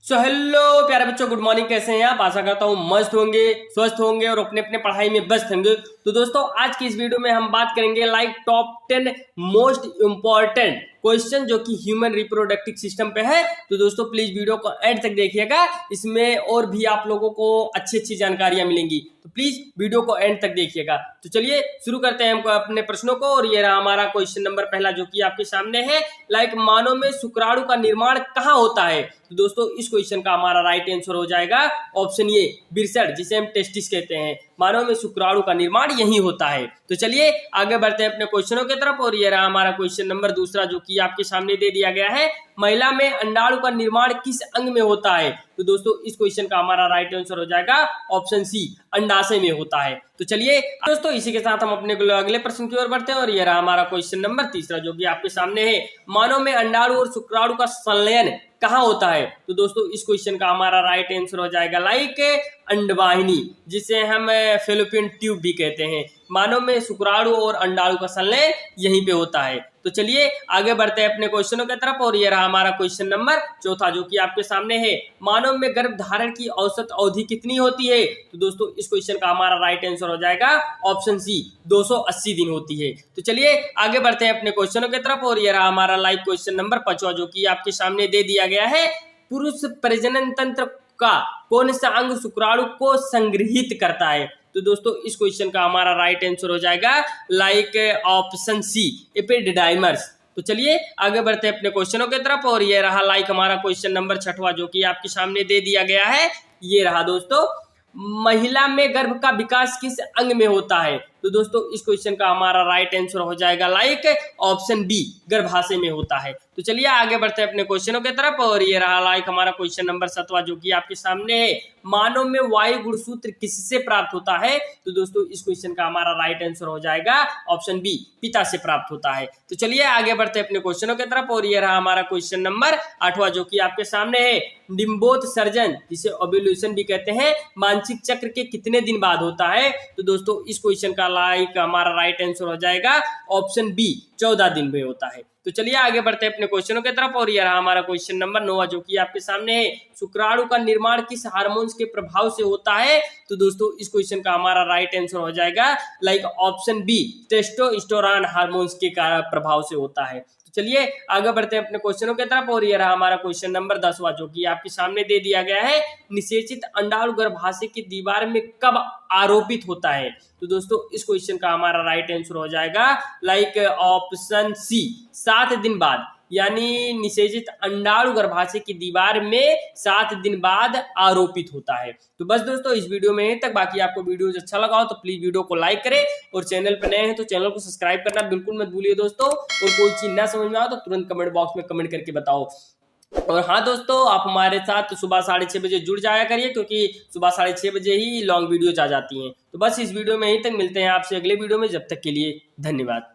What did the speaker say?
So hello प्यारे बच्चों, good morning. कैसे हैं आप? आशा करता हूँ मस्त होंगे, स्वस्थ होंगे और अपने अपने पढ़ाई में व्यस्त होंगे। तो दोस्तों, आज की इस वीडियो में हम बात करेंगे like top 10 most important question जो कि ह्यूमन रिप्रोडक्टिव सिस्टम पे है। तो दोस्तों प्लीज वीडियो को एंड तक देखिएगा, इसमें और भी आप लोगों को अच्छी अच्छी जानकारियां मिलेंगी। तो प्लीज वीडियो को एंड तक देखिएगा। तो चलिए शुरू करते हैं हम अपने प्रश्नों को। और ये रहा हमारा क्वेश्चन नंबर पहला जो कि आपके सामने है। लाइक मानव में शुक्राणु का निर्माण कहाँ होता है? तो दोस्तों इस क्वेश्चन का हमारा राइट आंसर हो जाएगा ऑप्शन ए, बिरसट, जिसे हम टेस्टिस कहते हैं। मानव में शुक्राणु का निर्माण यही होता है। तो चलिए आगे बढ़ते हैं अपने क्वेश्चनों की तरफ। और ये रहा हमारा क्वेश्चन नंबर दूसरा जो कि आपके सामने दे दिया गया है। महिला में अंडाणु का निर्माण किस अंग में होता है? तो दोस्तों इस क्वेश्चन का हमारा राइट आंसर हो जाएगा ऑप्शन सी, अंडाशय में होता है। तो चलिए दोस्तों इसी के साथ हम अपने अगले प्रश्न की ओर बढ़ते हैं। और ये रहा हमारा क्वेश्चन नंबर तीसरा जो कि आपके सामने है। मानव में अंडाणु और शुक्राणु का संलयन कहाँ होता है? तो दोस्तों इस क्वेश्चन का हमारा राइट आंसर हो जाएगा लाइक अंडवाहिनी, जिसे हम फेलोपियन ट्यूब भी कहते हैं। मानव में शुक्राणु और अंडाणु का संलयन यहीं पे होता है। तो चलिए आगे बढ़ते हैं अपने क्वेश्चनों की तरफ। और ये रहा हमारा क्वेश्चन नंबर चौथा जो कि आपके सामने है। मानव में गर्भ धारण की औसत अवधि कितनी होती है? तो दोस्तों इस क्वेश्चन का हमारा राइट आंसर हो जाएगा ऑप्शन सी, 280 दिन होती है। तो चलिए आगे बढ़ते हैं अपने क्वेश्चनों की तरफ। और ये रहा हमारा लाइव क्वेश्चन नंबर पांचवा जो कि आपके सामने दे दिया गया है। पुरुष प्रजनन तंत्र का कौन सा अंग शुक्राणु को संग्रहित करता है? तो दोस्तों इस क्वेश्चन का हमारा राइट आंसर हो जाएगा लाइक ऑप्शन सी, एपिडिडाइमस। तो चलिए आगे बढ़ते हैं अपने क्वेश्चनों की तरफ। और ये रहा लाइक हमारा क्वेश्चन नंबर छठवां जो कि आपके सामने दे दिया गया है। ये रहा दोस्तों, महिला में गर्भ का विकास किस अंग में होता है? तो दोस्तों इस क्वेश्चन का हमारा राइट आंसर हो जाएगा लाइक ऑप्शन बी, गर्भाशय में होता है। तो चलिए आगे बढ़ते हैं अपने क्वेश्चनों की तरफ। और ये रहा लाइक हमारा क्वेश्चन नंबर 7वां जो कि आपके सामने है। मानव में वायु गुणसूत्र किससे प्राप्त होता है? तो दोस्तों इस क्वेश्चन का हमारा राइट आंसर हो जाएगा ऑप्शन बी, पिता से प्राप्त होता है। तो चलिए आगे बढ़ते हैं अपने क्वेश्चनों की तरफ। और ये रहा हमारा क्वेश्चन नंबर 8वां जो कि आपके सामने है। डिंबोत्सर्जन, जिसे ओव्यूलेशन भी कहते हैं, मानसिक चक्र के कितने दिन बाद होता है? तो दोस्तों इस क्वेश्चन का लाइक हमारा राइट आंसर हो जाएगा ऑप्शन बी, 14 दिन में होता है। तो चलिए आगे बढ़ते हैं अपने क्वेश्चनों की तरफ। और यह रहा हमारा क्वेश्चन नंबर 9 जो कि आपके सामने है। शुक्राणु का निर्माण किस हार्मोन्स के प्रभाव से होता है? तो दोस्तों इस क्वेश्चन का हमारा राइट आंसर हो जाएगा like option B, testosterone hormones के प्रभाव से होता है। चलिए आगे बढ़ते हैं अपने क्वेश्चनों की तरफ। और यह रहा हमारा क्वेश्चन नंबर 10वां जो कि आपके सामने दे दिया गया है। निषेचित अंडाणु गर्भाशय की दीवार में कब आरोपित होता है? तो दोस्तों इस क्वेश्चन का हमारा राइट आंसर हो जाएगा लाइक ऑप्शन सी, 7 दिन बाद। यानी निषेचित अंडाणु गर्भाशय की दीवार में 7 दिन बाद आरोपित होता है। तो बस दोस्तों इस वीडियो में यहीं तक। बाकी आपको वीडियो अच्छा लगा हो तो प्लीज वीडियो को लाइक करें, और चैनल पर नए हैं तो चैनल को सब्सक्राइब करना बिल्कुल मत भूलिए दोस्तों। और कोई चीज ना समझ में आओ तो तुरंत कमेंट बॉक्स में कमेंट करके बताओ। और हाँ दोस्तों, आप हमारे साथ सुबह 6:30 बजे जुड़ जाया करिए, क्योंकि सुबह 6:30 बजे ही लॉन्ग वीडियोज आ जाती हैं। तो बस इस वीडियो में यहीं तक। मिलते हैं आपसे अगले वीडियो में। जब तक के लिए धन्यवाद।